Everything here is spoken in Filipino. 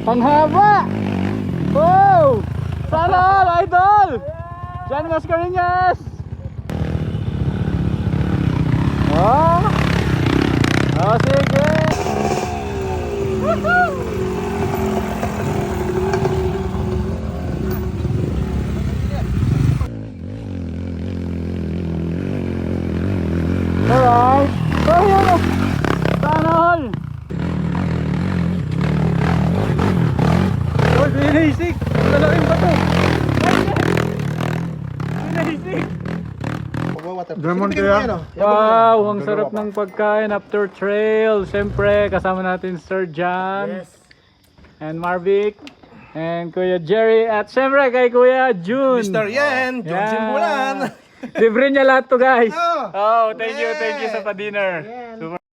Panghaba! Wow! Sana all, idol! Jan Mascareñas! Oh! Oh, sige! Woohoo! Alright! Oh, yun! Sana all! Oh, binaisik! Talaking bato! Binaisik! Drummond kaya? Wow! Ang sarap ng pagkain after trail. Siyempre, kasama natin Sir John. And Marvic. And Kuya Jerry. At siyempre kay Kuya June. Mr. Yen, John Simbulan. Libre niya lahat to guys. Oh. Oh, thank you sa pa-dinner. Super.